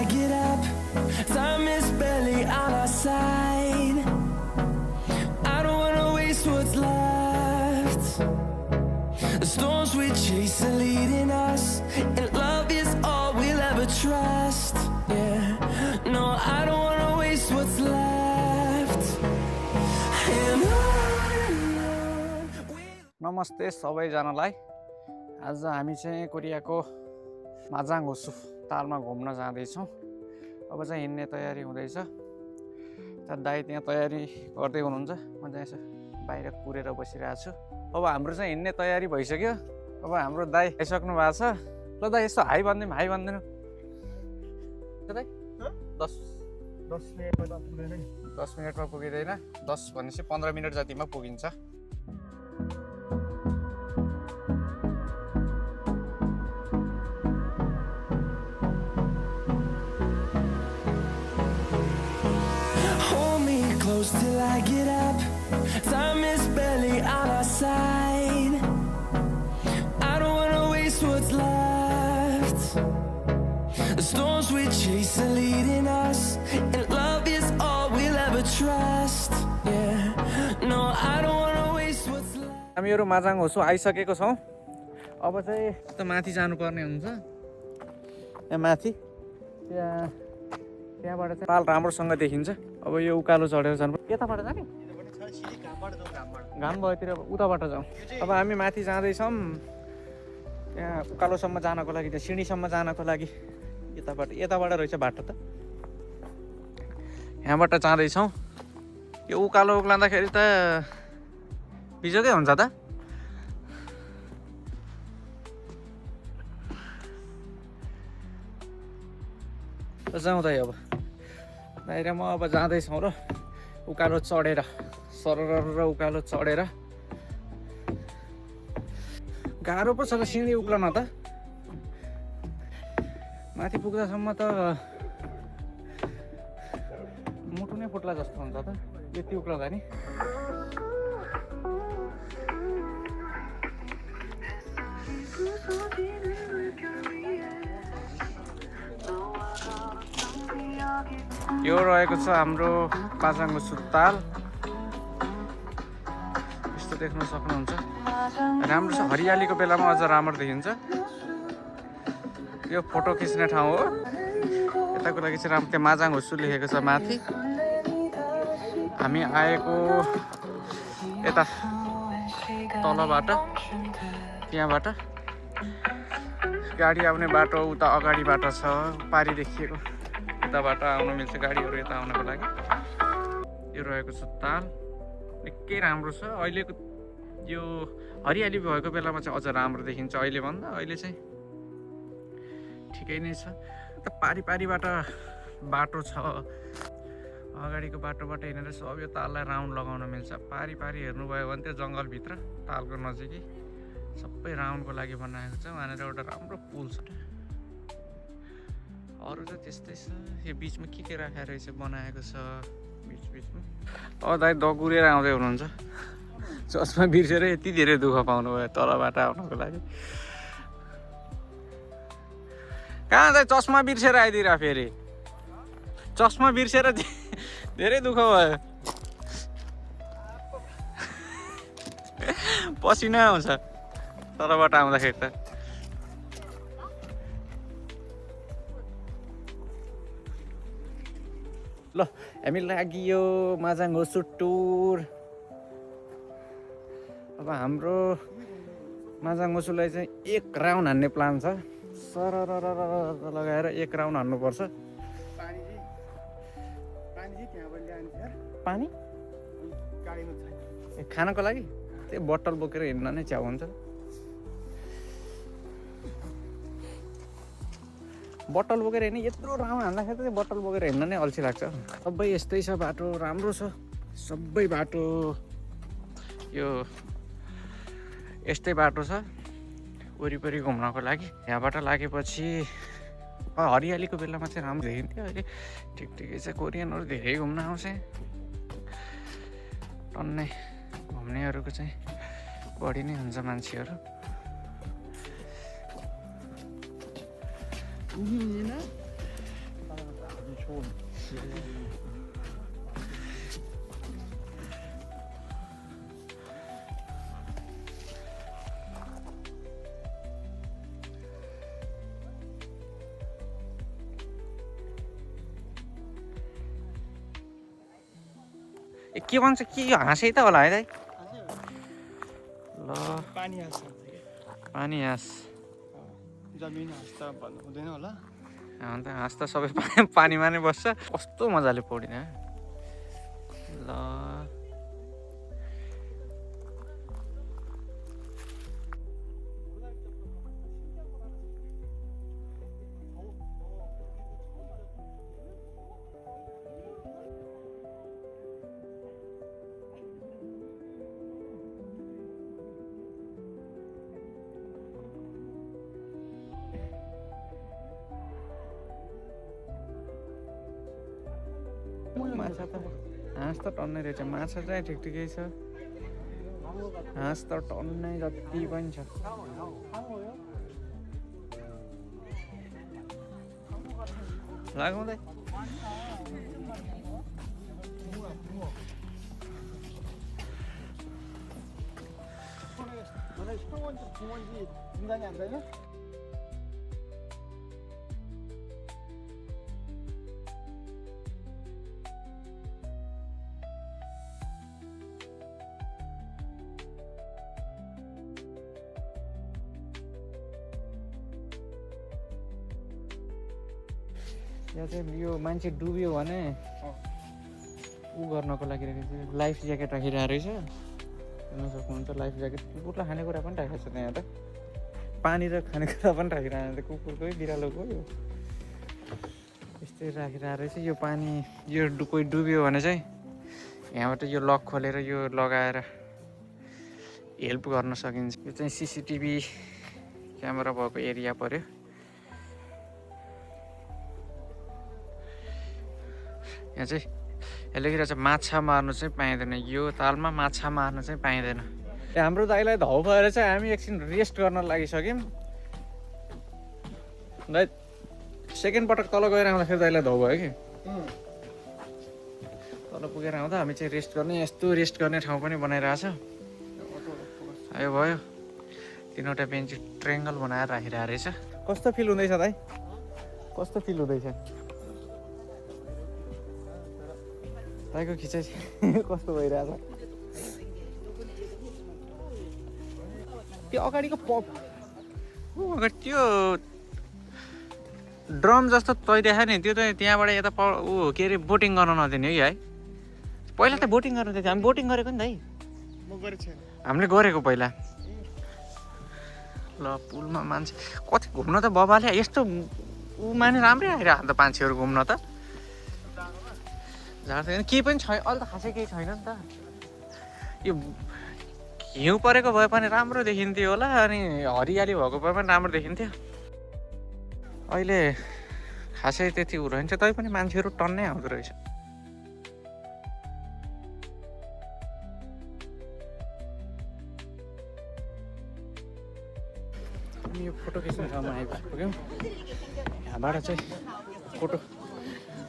I get up. Time is barely on our side. I don't wanna waste what's left. The storms we chase are leading us, and love is all we'll ever trust. Yeah, no, I don't wanna waste what's left. And on नमस्ते सबैजनालाई। आज हामी चाहिँ कोरियाको माजाङ होसु तालमा घुम्न जाँदैछौँ। अब चाहिँ हिँड्ने तयारी हुँदैछ। दाइ त्यहाँ तयारी गर्दै हुनुहुन्छ, म चाहिँ यसो बाहिर कुरेर बसिरहेको छु। अब हाम्रो चाहिँ हिँड्ने तयारी भइसक्यो। अब हाम्रो दाइ आइसक्नु भएको छ। ल दाइ यसो हाई भन्दिउँ, हाई भन्दिनु दाइ। 10 मिनटमा पुगिँदैन। 10 भनेपछि 15 मिनट जतिमा पुगिन्छ। till I get up. Time is barely on our side. I don't wanna waste what's left. The storms we chase are leading us, and love is all we'll ever trust. Yeah, no, I don't wanna waste what's left. हामीहरू माजाङ होसु आइसकेको छौँ। अब चाहिँ त माथि जानुपर्ने हुन्छ। यहाँ माथि त्यहाँबाट चाहिँ ताल राम्रोसँग देखिन्छ। अब यो उकालो चढेर जानु यताबाट जाने घाम भएतिर उताबाट जाउँ। अब हामी माथि जाँदैछौँ। त्यहाँ उकालोसम्म जानको लागि, त्यहाँ सिँढीसम्म जानको लागि यताबाट रहेछ बाटो त। यहाँबाट जाँदैछौँ। यो उकालो उक्लाउँदाखेरि त बिजोकै हुन्छ त। जाउँ त अब बाहिर म अब जाँदैछौँ र उकालो चढेर सरर उकालो चढेर गाह्रो पो छ त सिँढी उक्लन त। माथि पुग्दासम्म त मुटु नै फुट्ला जस्तो हुन्छ त यति उक्लदा नि। यो रहेको छ हाम्रो माजाङ होसु ताल। यस्तो देख्न सक्नुहुन्छ। राम्रो छ, हरियालीको बेलामा अझ राम्रो देखिन्छ। यो फोटो खिच्ने ठाउँ हो। यताको लागि चाहिँ राम्रो त्यहाँ माजाङ होसु लेखेको छ माथि। हामी आएको यता तलबाट, त्यहाँबाट गाडी आउने बाटो उता अगाडिबाट छ, पारी देखिएको। यताबाट आउन मिल्छ गाडीहरू यता आउनको लागि। यो रहेको छ ताल, निकै राम्रो छ। अहिलेको यो हरियाली भएको बेलामा चाहिँ अझ राम्रो देखिन्छ अहिले भन्दा। अहिले चाहिँ ठिकै नै छ। पारीबाट बाटो छ, अगाडिको बाटोबाट हिँडेर सब यो ताललाई राउन्ड लगाउन मिल्छ। पारी हेर्नुभयो भने त्यो जङ्गलभित्र तालको नजिकै सबै राउन्डको लागि बनाएको छ। वहाँनिर एउटा राम्रो पुल छ। अरू त त्यस्तै छ। यो बिचमा के राखेर रहेछ बनाएको छ बिचमा। अब दाइ दगुरेर आउँदै हुनुहुन्छ। चस्मा बिर्सेर यति धेरै दुःख पाउनु भयो तलबाट आउनको लागि। कहाँ दाइ चस्मा बिर्सेर आइदिएर फेरि चस्मा बिर्सेर धेरै दुःख भयो। पसिना आउँछ तलबाट आउँदाखेरि त। ल हामी लागियो माजाङ होसु टुर। अब हाम्रो माजाङ होसुलाई चाहिँ एक राउन्ड हान्ने प्लान छ। सरर लगाएर एक राउन्ड हान्नुपर्छ। पानी खानको लागि त्यो बोतल बोकेर हिँड्न नै च्याउ हुन्छ। बोतल बोकेर हिँड्ने यत्रो राउन्ड हान्दाखेरि त बोतल बोकेर हिँड्न नै अल्छी लाग्छ। सबै यस्तै छ, बाटो राम्रो छ सबै बाटो। यो यस्तै बाटो छ वरिपरि घुम्नको लागि। यहाँबाट लागेपछि हरियालीको बेलामा चाहिँ राम्रो देखिन्थ्यो। अहिले ठिकै छ। कोरियनहरू धेरै घुम्न आउँछ। टन्नै घुम्नेहरूको चाहिँ बढी नै हुन्छ मान्छेहरू। के भन्छ के हाँसै त होला है दाइ ल पानी हाँस पानी हाँस जमिन हाँस त भन्नु हुँदैन होला अन्त हाँस त सबै पानीमा नै बस्छ कस्तो मजाले पौडिन ल माछा त हाँस त टन्नै रहेछ माछा चाहिँ ठिक ठिकै छ हाँस त टन्नै जति पनि छ लगाउँदै 중간이 안 되냐? यहाँ चाहिँ यो मान्छे डुब्यो भने ऊ गर्नको लागि लाइफ ज्याकेट राखिरहेको रहेछ हेर्न सक्नुहुन्छ लाइफ ज्याकेट कुकुरलाई खानेकुरा पनि राखेको छ त्यहाँ त पानी र खानेकुरा पनि राखिरहेको छ कुकुरकै बिरालोको यो यस्तै राखिरहेको रहेछ यो पानी यो कोही डुब्यो भने चाहिँ यहाँबाट यो लक खोलेर यो लगाएर हेल्प गर्न सकिन्छ यो चाहिँ सिसिटिभी क्यामेरा भएको एरिया पर्यो यहाँ चाहिँ यसले लेखिरहेको छ माछा मार्नु चाहिँ पाइँदैन यो तालमा माछा मार्नु चाहिँ पाइँदैन हाम्रो दाइलाई धौ भएर चाहिँ हामी एकछिन रेस्ट गर्न लागिसक्यौँ दाइ सेकेन्ड पटक तल गएर आउँदाखेरि दाइलाई धौ भयो कि तल पुगेर आउँदा हामी चाहिँ रेस्ट गर्ने यस्तो रेस्ट गर्ने ठाउँ पनि बनाइरहेछ आयो भयो तीनवटा बेन्च ट्रेङ्गल बनाएर राखिरहेको रहेछ कस्तो फिल हुँदैछ दाइ कस्तो फिल हुँदैछ दाइको खिचाइ कस्तो भइरहेछ त्यो अगाडिको पप अगाडि त्यो ड्रम जस्तो तैदेखा नि त्यो त त्यहाँबाट यता ऊ के अरे बोटिङ गर्न नदिने है पहिला त बोटिङ गर्नु दिएको हामी बोटिङ गरेको नि दाइ हामीले गरेको पहिला ल पुलमा मान्छे कति घुम्न त बबाले यस्तो ऊ माने राम्रै आइरहेको अन्त मान्छेहरू घुम्न त झार्दैन केही पनि छैन अहिले त खासै केही छैन नि त यो हिउँ परेको भए पनि राम्रो देखिन्थ्यो होला अनि हरियाली भएको भए पनि राम्रो देखिन्थ्यो अहिले खासै त्यति उ रहन्छ तै पनि मान्छेहरू टन्नै आउँदो रहेछ यो फोटो खिच्ने ठाउँमा आइपुग्यौँ यहाँबाट चाहिँ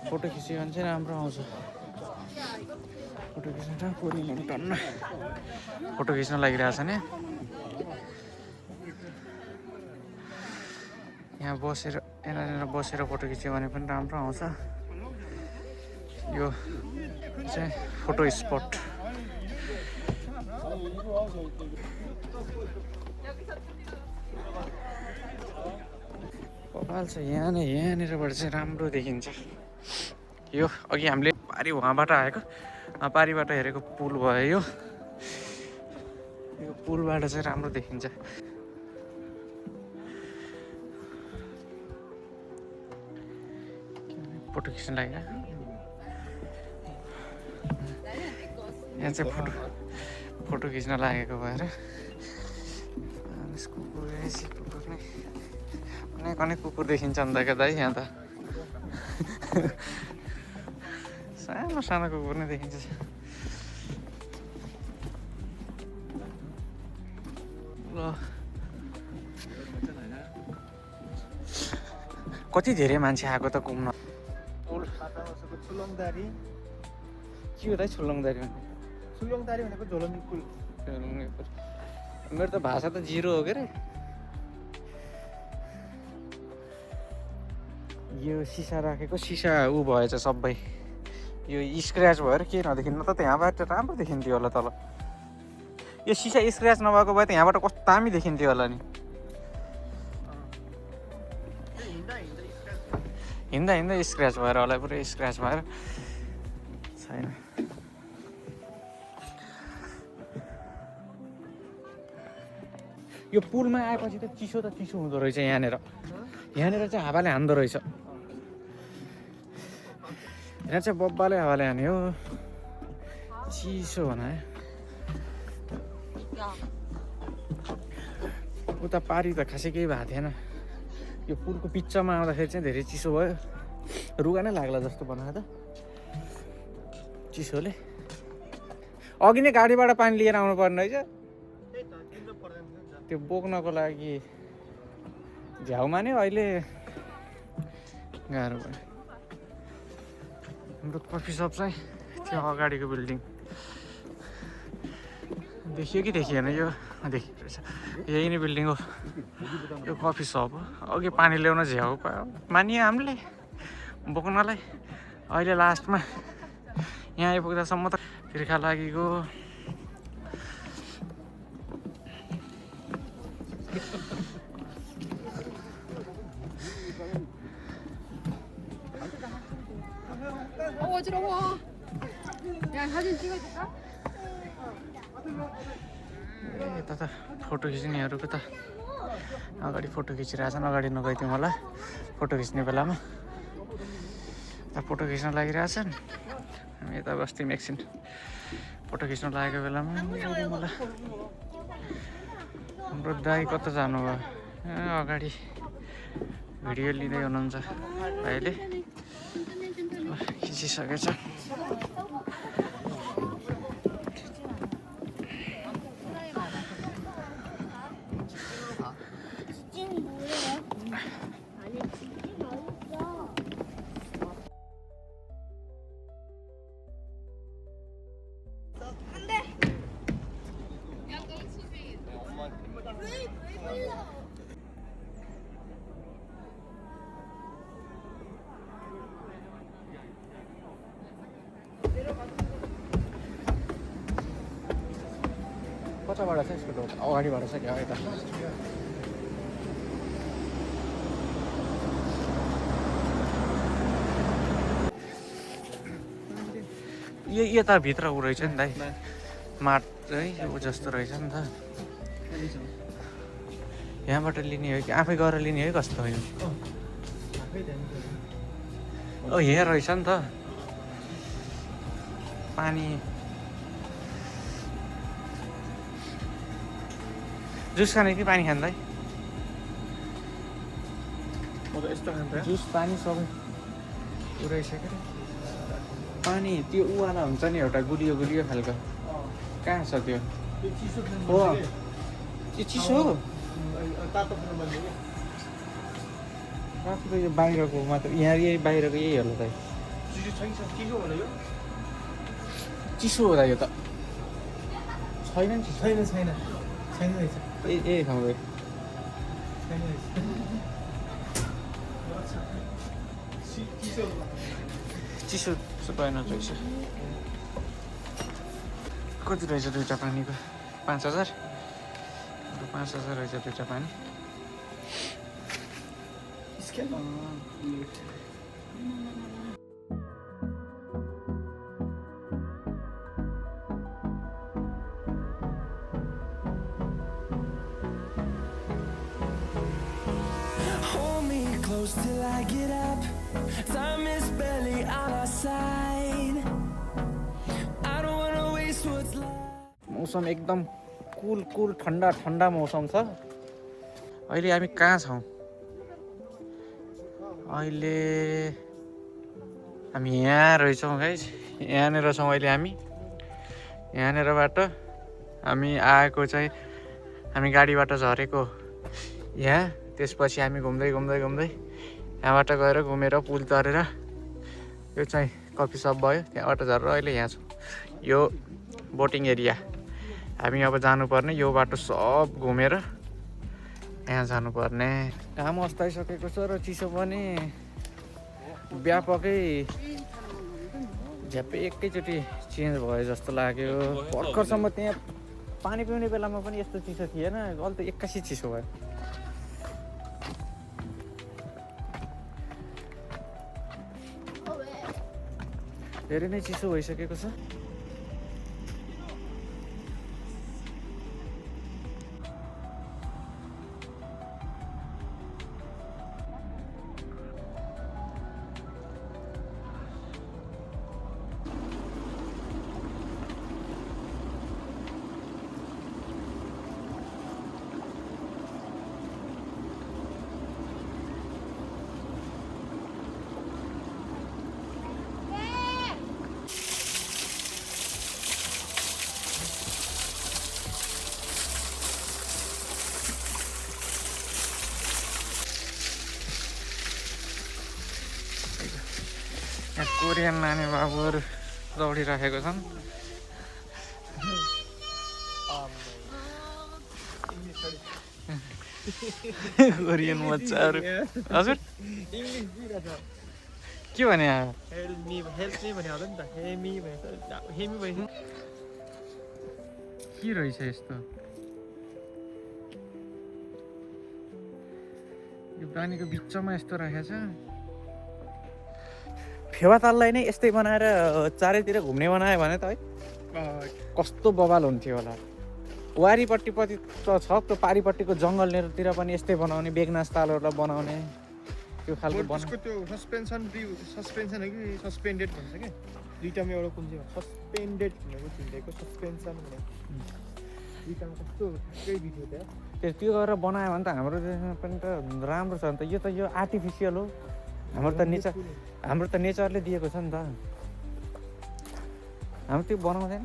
फोटो खिच्यो भने चाहिँ राम्रो आउँछ फोटो खिच्न ठाउँ पुरिनु टन्न फोटो खिच्न लागिरहेछ नि यहाँ बसेर यहाँनिर बसेर फोटो खिच्यो भने पनि राम्रो आउँछ यो चाहिँ फोटो स्पट कपाल छ यहाँनिरबाट चाहिँ राम्रो देखिन्छ यो अघि हामीले पारी वहाँबाट आएको पारीबाट हेरेको पुल भयो यो पुलबाट चाहिँ राम्रो देखिन्छ फोटो खिच्न लाग्यो यहाँ चाहिँ फोटो खिच्न लागेको भएर कुकुर नै कुकुर देखिन्छ नि त क्या दाइ यहाँ त सानो सानो कुकुर नै देखिन्छ ल कति धेरै मान्छे आएको त घुम्न पुल बाटामोसको छुलङदारी के हो त छुलङदारी भने छुलङदारी भनेको झोलुङ्गे पुल मेरो त भाषा त जिरो हो के रे यो सिसा राखेको सिसा ऊ भएछ सबै यो स्क्र्याच भएर के नदेखिनु त त्यहाँबाट राम्रो देखिन्थ्यो होला तल यो सिसा स्क्र्याच नभएको भए त यहाँबाट कस्तो दामी देखिन्थ्यो होला नि हिँड्दा हिँड्दा स्क्र्याच भएर होला पुरै स्क्र्याच भएर छैन यो पुलमा आएपछि त चिसो हुँदो रहेछ यहाँनिर चाहिँ हावाले हान्दो रहेछ यहाँ चाहिँ बब्बाले हावाले हान्यो चिसो बनायो उता पारी त खासै केही भएको थिएन यो पुलको पिच्चमा आउँदाखेरि चाहिँ धेरै चिसो भयो रुगा नै लाग्ला जस्तो बनायो त चिसोले अघि नै गाडीबाट पानी लिएर आउनु पर्ने रहेछ त्यो बोक्नको लागि झ्याउमा नै अहिले गाह्रो भयो हाम्रो कफी सप चाहिँ त्यो अगाडिको बिल्डिङ देखियो कि देखिएन यो देखिएको रहेछ यही नै बिल्डिङ हो यो कफी सप हो अघि पानी ल्याउन झ्याउ पायो मानियो हामीले बोक्नलाई अहिले लास्टमा यहाँ आइपुग्दासम्म त तिर्खा लागेको 어지러워. 야 사진 찍어줄까? यता त फोटो खिच्नेहरूको त अगाडि फोटो खिचिरहेछन् अगाडि नगइदिउँ होला फोटो खिच्ने बेलामा यता फोटो खिच्न लागिरहेछन् हामी यता बस्थ्यौँ एकछिन फोटो खिच्न लागेको बेलामा गइदिउँ होला हाम्रो दाइ कता जानुभयो अगाडि भिडियो लिँदै हुनुहुन्छ भाइले खिचिसकेछ कताबाट छ यसको ढोका अगाडिबाट छ क्या यता यता भित्र ऊ रहेछ नि दाइ माट है ऊ जस्तो रहेछ नि त यहाँबाट लिने हो कि आफै गएर लिने है कस्तो हो यो यहाँ रहेछ नि त पानी जुस खाने कि पानी खाँदै म त यस्तो खान्छ जुस पानी सबै ऊ रहेछ के पानी त्यो उवाला हुन्छ नि एउटा गुलियो खालको कहाँ छ त्यो चिसो हो त्यो चिसो हो तातो खानु पर्ने रातो यो बाहिरको मात्र यहाँ यही बाहिरको यही होला त चिसो छैन चिसो होला यो चिसो होला यो त छैन नि छैन रहेछ ए खाउँदै छैन रहेछ चिसो पाएन रहेछ कति रहेछ दुईवटा पानीको 5,000 5,000 रहेछ दुईवटा पानी Hold me close till I get up. Time is barely on our side. I don't wanna waste what's left. मौसम एकदम कुल ठन्डा मौसम छ अहिले हामी कहाँ छौँ अहिले हामी यहाँ रहेछौँ गाइस यहाँनिर छौँ अहिले हामी यहाँनिरबाट हामी आएको चाहिँ हामी गाडीबाट झरेको यहाँ त्यसपछि हामी घुम्दै यहाँबाट गएर घुमेर पुल तरेर यो चाहिँ कफी सप भयो त्यहाँबाट झरेर अहिले यहाँ छु यो बोटिङ एरिया हामी अब जानुपर्ने यो बाटो सब घुमेर यहाँ जानुपर्ने घाम अस्ताइसकेको छ र चिसो पनि व्यापकै झ्याप्पै एकैचोटि चेन्ज भयो जस्तो लाग्यो भर्खरसम्म त्यहाँ पानी पिउने बेलामा पनि यस्तो चिसो थिएन अहिले त एक्कासी चिसो भयो धेरै नै चिसो भइसकेको छ कोरियन नानी बाबुहरू दौडिराखेको छन् कोरियन बच्चाहरू हजुर के भने के रहेछ यस्तो यो पानीको बिचमा यस्तो राखेको छ फेवाताललाई नै यस्तै बनाएर चारैतिर घुम्ने बनायो भने त है कस्तो बवाल हुन्थ्यो होला वारीपट्टिपट्टि त छ त्यो पारिपट्टिको जङ्गलतिर पनि यस्तै बनाउने बेगनास तालहरूलाई बनाउने त्यो खालको त्यसको त्यो सस्पेन्सन हो कि सस्पेन्डेड भन्छ क्या दुईटामा एउटा कुन चाहिँ सस्पेन्डेड भनेको चिन्डेको सस्पेन्सन भनेको दुईटामा कस्तो केही बित्यो त्यहाँ त्यो गरेर बनायो भने त हाम्रो देशमा पनि त राम्रो छ नि त यो आर्टिफिसियल हो हाम्रो त नेचरले दिएको छ नि त हाम्रो त्यो बनाउँदैन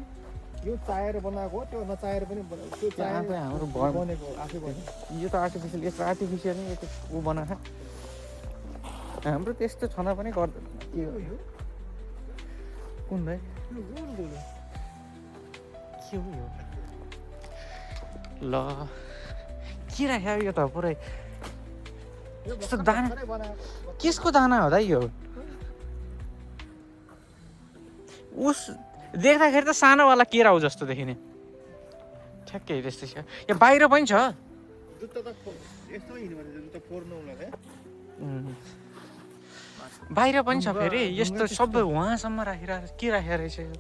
यो चाहेर बनाएको हो त्यो नचाहेर पनि त्यो आफै हाम्रो बनेको आफै बनेको यो त आर्टिफिसियल यस्तो आर्टिफिसियल नै ऊ बनाएको हाम्रो त्यस्तो छन पनि गर्दैन कुन भाइ के हो यो ल के राख्यो यो त पुरै यस्तो दाना केसको दाना हो दाइ यो उस देख्दाखेरि त सानोवाला केरा हो जस्तो देखिने ठ्याक्कै त्यस्तै छ यहाँ बाहिर पनि छ जुत्ता त यस्तो हिँड्यो भने जुत्ता फोर्नु होला बाहिर पनि छ फेरि यस्तो सबै उहाँसम्म राखिरहेको के राखेर रहेछ यो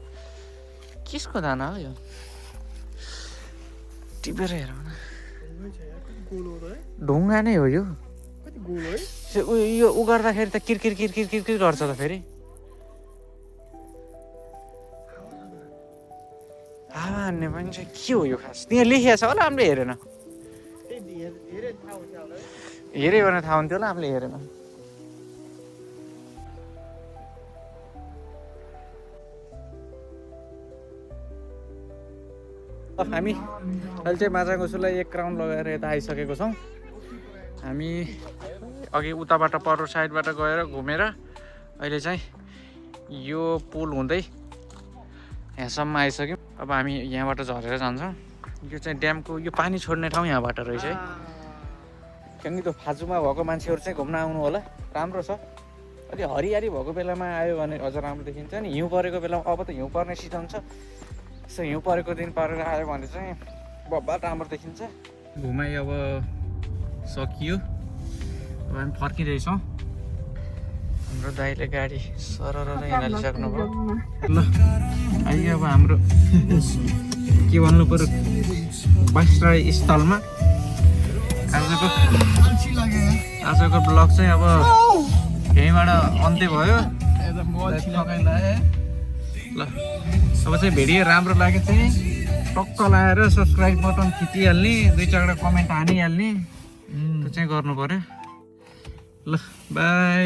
केसको दाना हो यो टिपेर हेरौँ न ढुङ्गा नै हो यो यो उ गर्दाखेरि त किरकिर किरकिर किरकिर गर्छ त फेरि हावा हान्ने पनि चाहिँ के हो यो खास त्यहाँ लेखिएको छ होला हामीले हेरेन हेऱ्यो भने थाहा हुन्थ्यो होला हामीले हेरेन हामी अहिले चाहिँ माछागुसुलाई एक राउन्ड लगाएर यता आइसकेको छौँ हामी अघि उताबाट पर साइडबाट गएर घुमेर अहिले चाहिँ यो पुल हुँदै यहाँसम्म आइसक्यौँ अब हामी यहाँबाट झरेर जान्छौँ यो चाहिँ ड्यामको यो पानी छोड्ने ठाउँ यहाँबाट रहेछ है किनकि त्यो फाजुमा भएको मान्छेहरू चाहिँ घुम्न आउनु होला राम्रो छ अलि हरियाली भएको बेलामा आयो भने अझ राम्रो देखिन्छ नि हिउँ परेको बेलामा अब त हिउँ पर्ने सिजन छ यसो हिउँ परेको दिन परेर आयो भने चाहिँ बब्बा राम्रो देखिन्छ घुमाइ अब सकियो अब हामी फर्किँदैछौँ हाम्रो दाइले गाडी सरर हिँडिसक्नुभयो ल आइयो अब हाम्रो के भन्नु पर्यो वासराय स्थलमा आजको ब्लग चाहिँ अब यहीँबाट अन्त्य भयो ल अब चाहिँ भिडियो राम्रो लाग्यो चाहिँ टक्क लगाएर सब्सक्राइब बटन थिचिहाल्ने 2-4 कमेन्ट हानिहाल्ने त्यो चाहिँ गर्नु पर्यो ल बाई